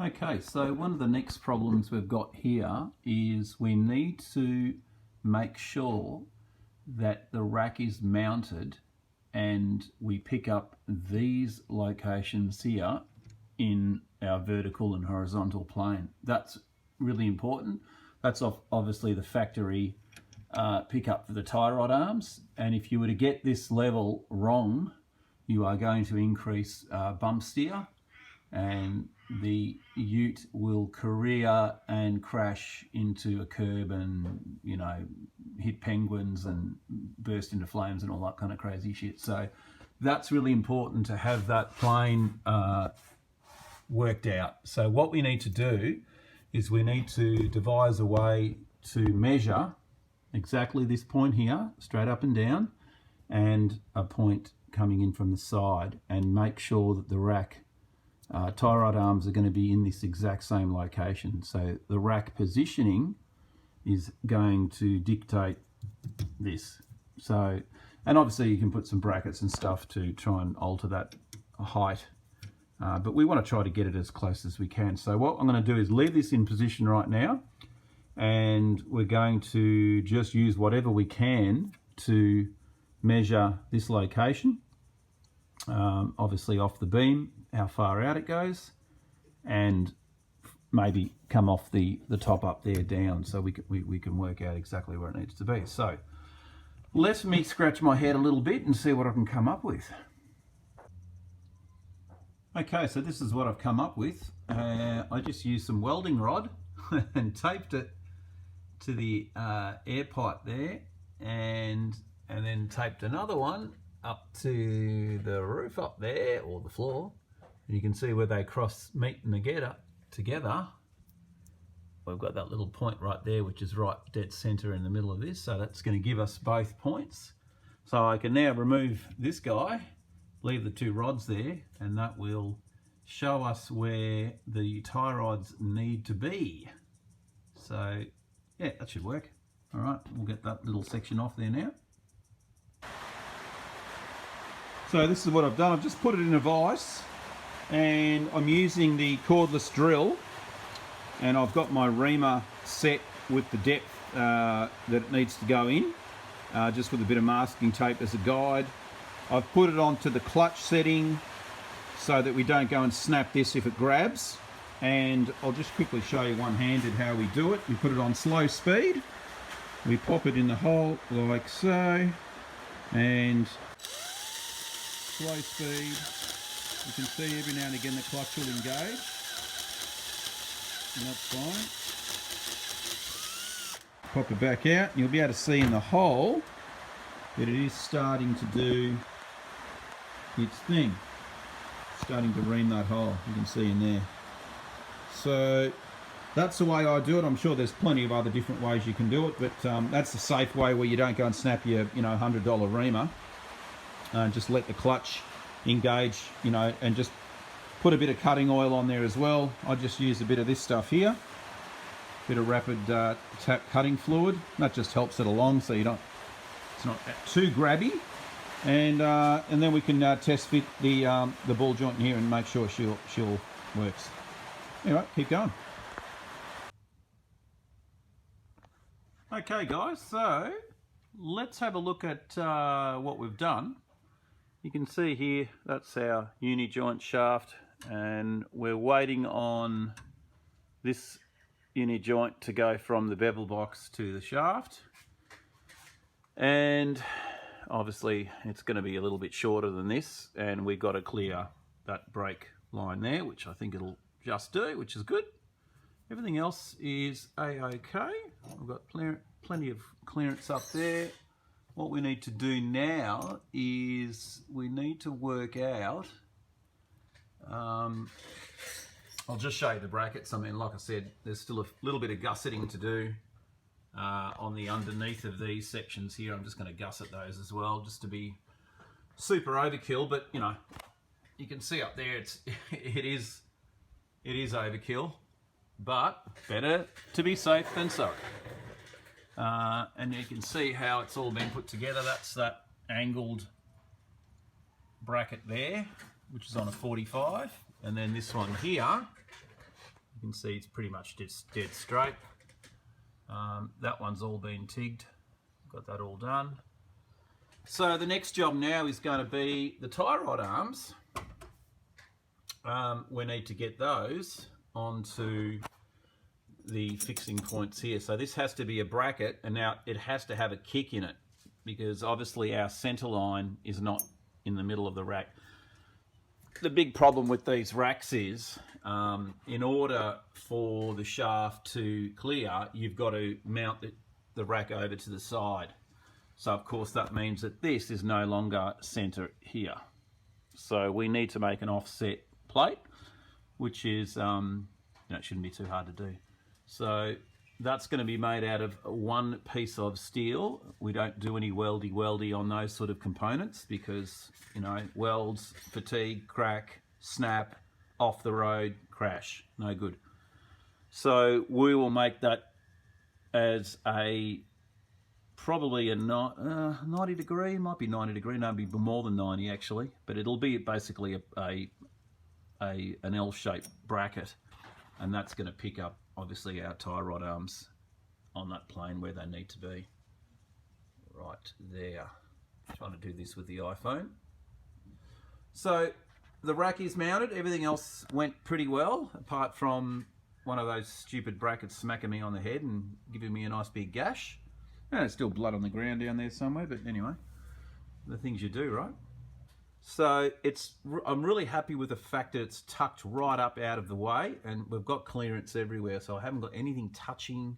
Okay, so one of the next problems we've got here is we need to make sure that the rack is mounted and we pick up these locations here in our vertical and horizontal plane. That's really important. That's obviously the factory pickup for the tie rod arms, and if you were to get this level wrong, you are going to increase bump steer, and the ute will career and crash into a curb and, you know, hit penguins and burst into flames and all that kind of crazy shit. So that's really important to have that plane worked out. So what we need to do is we need to devise a way to measure exactly this point here, straight up and down, and a point coming in from the side, and make sure that the rack tie rod arms are going to be in this exact same location. So the rack positioning is going to dictate this. So, and obviously you can put some brackets and stuff to try and alter that height, but we want to try to get it as close as we can. So what I'm going to do is leave this in position right now, and we're going to just use whatever we can to measure this location, obviously off the beam, how far out it goes, and maybe come off the top up there down, so we can work out exactly where it needs to be. So let me scratch my head a little bit and see what I can come up with. Okay, so this is what I've come up with. I just used some welding rod and taped it to the air pipe there, and then taped another one up to the roof up there, or the floor, and you can see where they meet together. We've got that little point right there, which is right dead center in the middle of this, so that's going to give us both points. So I can now remove this guy, leave the two rods there, and that will show us where the tie rods need to be. So yeah, that should work. All right, we'll get that little section off there now. So this is what I've done. I've just put it in a vise, and I'm using the cordless drill, and I've got my reamer set with the depth that it needs to go in, just with a bit of masking tape as a guide. I've put it onto the clutch setting so that we don't go and snap this if it grabs, and I'll just quickly show you one-handed how we do it. We put it on slow speed, we pop it in the hole like so, and slow speed. You can see every now and again the clutch will engage, and that's fine. Pop it back out, and you'll be able to see in the hole that it is starting to do its thing. It's starting to ream that hole, you can see in there. So that's the way I do it. I'm sure there's plenty of other different ways you can do it, but that's the safe way, where you don't go and snap your $100 reamer. Just let the clutch engage, and just put a bit of cutting oil on there as well. I just use a bit of this stuff here, bit of rapid tap cutting fluid. That just helps it along, so it's not too grabby. And then we can test fit the ball joint in here and make sure she'll works. Anyway, keep going. Okay guys, so let's have a look at what we've done. You can see here, that's our uni joint shaft, and we're waiting on this uni joint to go from the bevel box to the shaft, and obviously it's going to be a little bit shorter than this, and we've got to clear that brake line there, which I think it'll just do, which is good. Everything else is a-okay. We've got plenty of clearance up there. What we need to do now is we need to work out, I'll just show you the brackets. I mean, like I said, there's still a little bit of gusseting to do on the underneath of these sections here. I'm just going to gusset those as well, just to be super overkill, but you can see up there it is overkill, but better to be safe than sorry. And you can see how it's all been put together. That's that angled bracket there, which is on a 45, and then this one here You can see it's pretty much just dead straight. That one's all been tigged. Got that all done. So the next job now is going to be the tie rod arms. We need to get those onto the fixing points here. So this has to be a bracket, and now it has to have a kick in it because obviously our center line is not in the middle of the rack. The big problem with these racks is in order for the shaft to clear, you've got to mount the rack over to the side. So of course that means that this is no longer center here. So we need to make an offset plate, which is, it shouldn't be too hard to do. So that's going to be made out of one piece of steel. We don't do any weldy on those sort of components because, welds, fatigue, crack, snap, off the road, crash, no good. So we will make that as probably a 90 degree, might be 90 degree, no, it'll be more than 90 actually, but it'll be basically an L-shaped bracket, and that's going to pick up obviously our tie rod arms on that plane where they need to be. Right there. I'm trying to do this with the iPhone. So the rack is mounted, everything else went pretty well, apart from one of those stupid brackets smacking me on the head and giving me a nice big gash. And there's still blood on the ground down there somewhere, but anyway, the things you do, right? So I'm really happy with the fact that it's tucked right up out of the way, and we've got clearance everywhere, so I haven't got anything touching.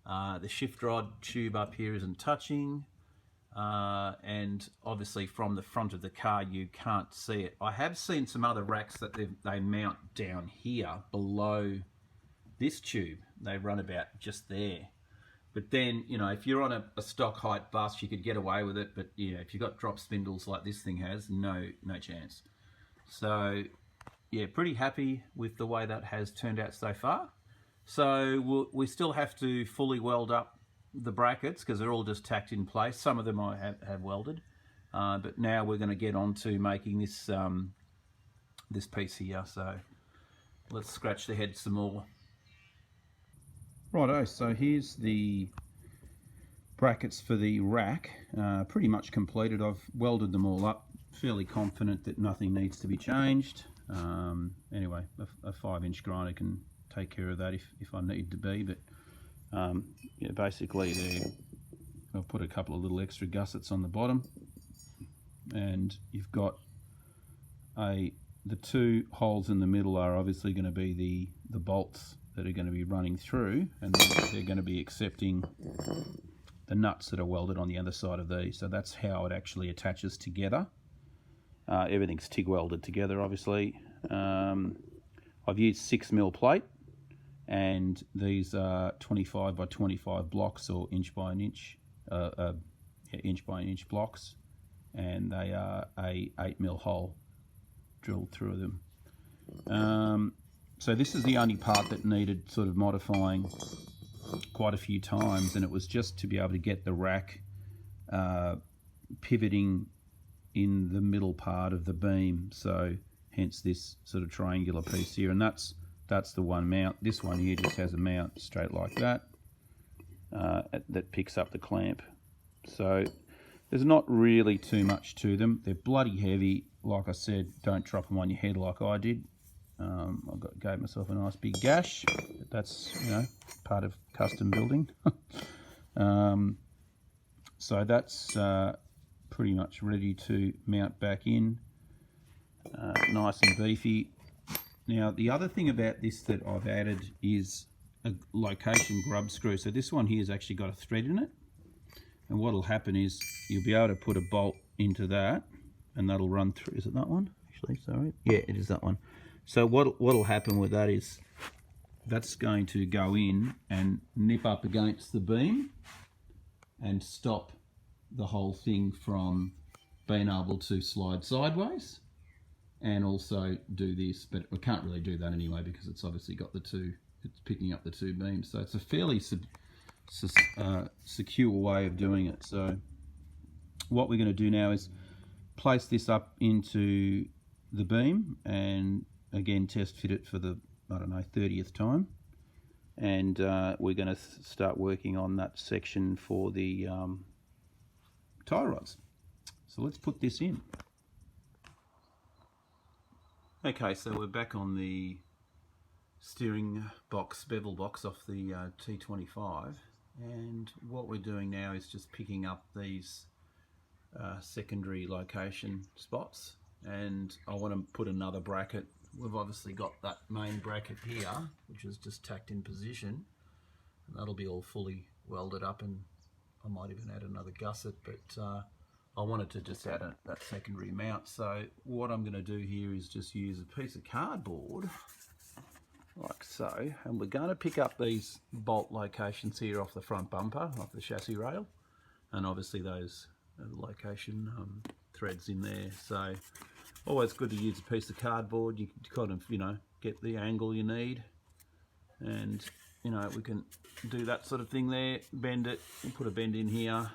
The shift rod tube up here isn't touching, and obviously from the front of the car you can't see it. I have seen some other racks that they mount down here below this tube. They run about just there. But then, if you're on a stock height bus, you could get away with it. But, if you've got drop spindles like this thing has, no chance. So, yeah, pretty happy with the way that has turned out so far. So, we still have to fully weld up the brackets because they're all just tacked in place. Some of them I have welded. But now we're going to get on to making this, this piece here. So, let's scratch the head some more. Righto, so here's the brackets for the rack, pretty much completed. I've welded them all up, fairly confident that nothing needs to be changed. Anyway, a 5-inch grinder can take care of that if I need to be, but yeah, basically I'll put a couple of little extra gussets on the bottom, and you've got the two holes in the middle are obviously going to be the bolts that are going to be running through, and they're going to be accepting the nuts that are welded on the other side of these. So that's how it actually attaches together. Everything's TIG welded together, obviously. I've used 6mm plate, and these are 25 by 25 blocks, or inch by an inch blocks, and they are a 8mm hole drilled through them. So this is the only part that needed sort of modifying quite a few times, and it was just to be able to get the rack pivoting in the middle part of the beam, so hence this sort of triangular piece here, and that's the one mount. This one here just has a mount straight like that, that picks up the clamp. So there's not really too much to them. They're bloody heavy. Like I said, don't drop them on your head like I did. Gave myself a nice big gash, but that's, part of custom building. So that's pretty much ready to mount back in, nice and beefy. Now the other thing about this that I've added is a location grub screw. So this one here has actually got a thread in it, and what will happen is you'll be able to put a bolt into that, and that'll run through. Is it that one? Actually, sorry. Yeah, it is that one. So what'll happen with that is that's going to go in and nip up against the beam and stop the whole thing from being able to slide sideways, and also do this, but we can't really do that anyway because it's obviously got the two, it's picking up the two beams. So it's a fairly secure way of doing it. So what we're going to do now is place this up into the beam and again test fit it for the I don't know, 30th time. And we're going to start working on that section for the tie rods. So let's put this in. Okay, so we're back on the steering box, bevel box off the T25, and what we're doing now is just picking up these secondary location spots, and I want to put another bracket. We've obviously got that main bracket here, which is just tacked in position, and that'll be all fully welded up, and I might even add another gusset, but I wanted to just add that secondary mount. So what I'm going to do here is just use a piece of cardboard like so, and we're going to pick up these bolt locations here off the front bumper, off the chassis rail, and obviously those location threads in there. So always good to use a piece of cardboard. You can kind of, you know, get the angle you need, and you know, we can do that sort of thing there, bend it, and put a bend in here,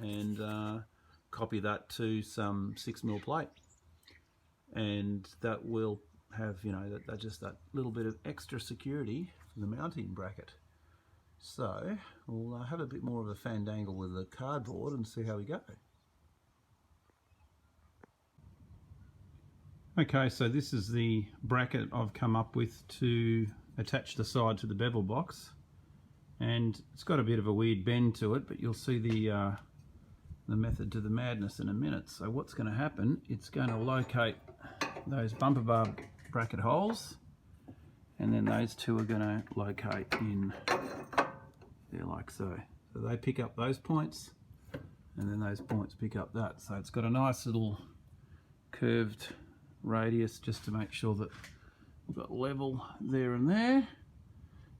and copy that to some 6mm plate, and that will have, you know, that just that little bit of extra security for the mounting bracket. So we'll have a bit more of a fandangle with the cardboard and see how we go. Okay, so this is the bracket I've come up with to attach the side to the bevel box, and it's got a bit of a weird bend to it, but you'll see the method to the madness in a minute. So what's going to happen, it's going to locate those bumper bar bracket holes, and then those two are going to locate in there like so. So they pick up those points, and then those points pick up that. So it's got a nice little curved radius just to make sure that we've got level there and there.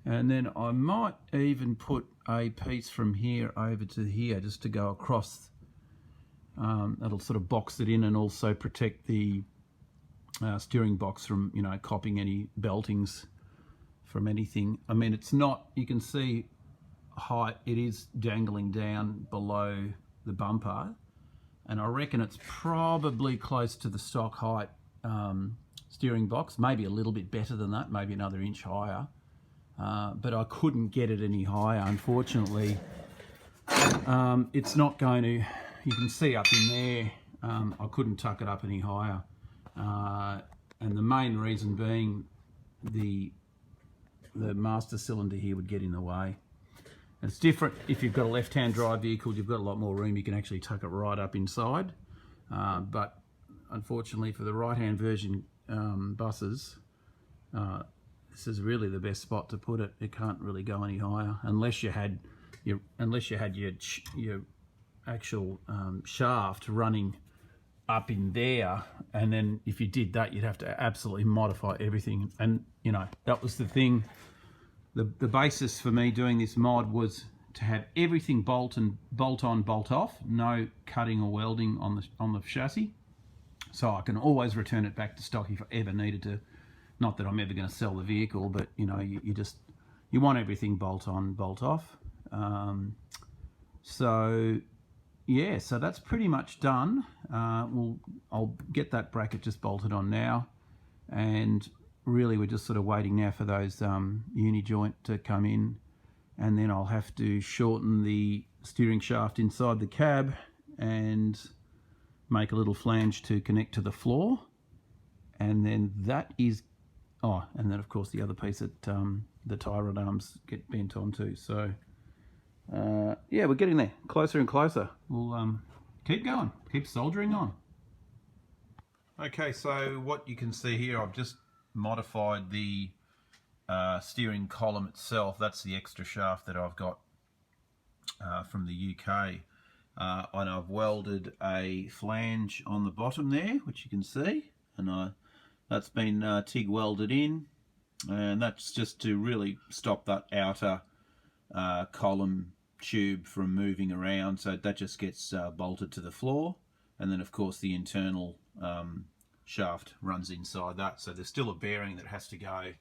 And then I might even put a piece from here over to here just to go across. That'll sort of box it in and also protect the steering box from, you know, copying any beltings from anything. I mean, it's not, you can see height, it is dangling down below the bumper, and I reckon it's probably close to the stock height steering box, maybe a little bit better than that, maybe another inch higher, but I couldn't get it any higher, unfortunately. It's not going to, you can see up in there, I couldn't tuck it up any higher, and the main reason being the master cylinder here would get in the way. And it's different if you've got a left-hand drive vehicle, you've got a lot more room, you can actually tuck it right up inside, but unfortunately for the right-hand version buses, this is really the best spot to put it. It can't really go any higher unless you had your actual shaft running up in there, and then if you did that, you'd have to absolutely modify everything. And you know, that was the thing. The basis for me doing this mod was to have everything bolt on, bolt off, no cutting or welding on the chassis, so I can always return it back to stock if I ever needed to. Not that I'm ever going to sell the vehicle, but you know, you want everything bolt on, bolt off. So yeah, so that's pretty much done. I'll get that bracket just bolted on now, and really we're just sort of waiting now for those uni joint to come in, and then I'll have to shorten the steering shaft inside the cab and make a little flange to connect to the floor, and then that is, oh, and then of course the other piece that the tie rod arms get bent onto. So yeah, we're getting there, closer and closer. We'll keep going, keep soldering on. Okay, so what you can see here, I've just modified the steering column itself. That's the extra shaft that I've got from the UK, and I've welded a flange on the bottom there, which you can see, and that's been TIG welded in, and that's just to really stop that outer column tube from moving around. So that just gets bolted to the floor, and then of course the internal shaft runs inside that. So there's still a bearing that has to go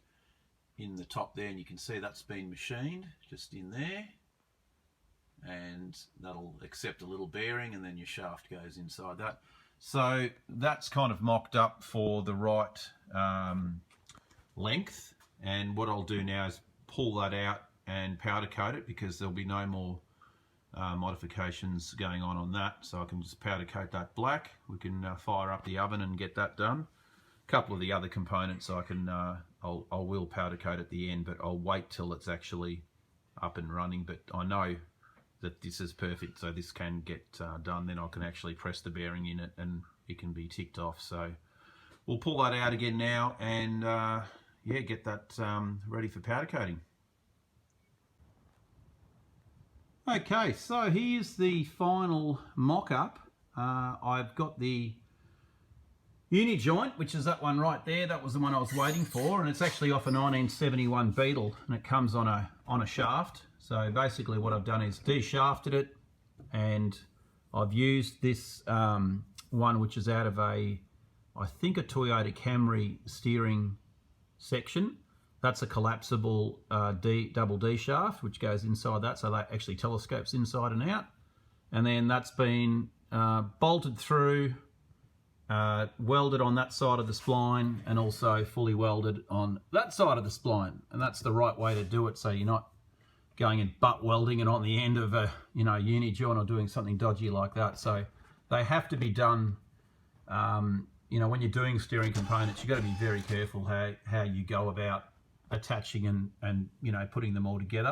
in the top there, and you can see that's been machined just in there, and that'll accept a little bearing, and then your shaft goes inside that. So that's kind of mocked up for the right length, and what I'll do now is pull that out and powder coat it, because there'll be no more modifications going on that, so I can just powder coat that black. We can fire up the oven and get that done. A couple of the other components I can I will powder coat at the end, but I'll wait till it's actually up and running. But I know that this is perfect, so this can get done. Then I can actually press the bearing in it and it can be ticked off. So we'll pull that out again now and yeah, get that ready for powder coating. Okay, so here's the final mock-up. I've got the uni joint, which is that one right there. That was the one I was waiting for, and it's actually off a 1971 Beetle, and it comes on a shaft. So basically what I've done is de-shafted it, and I've used this one which is out of I think a Toyota Camry steering section. That's a collapsible double D shaft which goes inside that, so that actually telescopes inside and out. And then that's been bolted through, welded on that side of the spline, and also fully welded on that side of the spline. And that's the right way to do it, so you're not going and butt welding it on the end of a uni joint or doing something dodgy like that. So they have to be done. When you're doing steering components, you've got to be very careful how you go about attaching and putting them all together.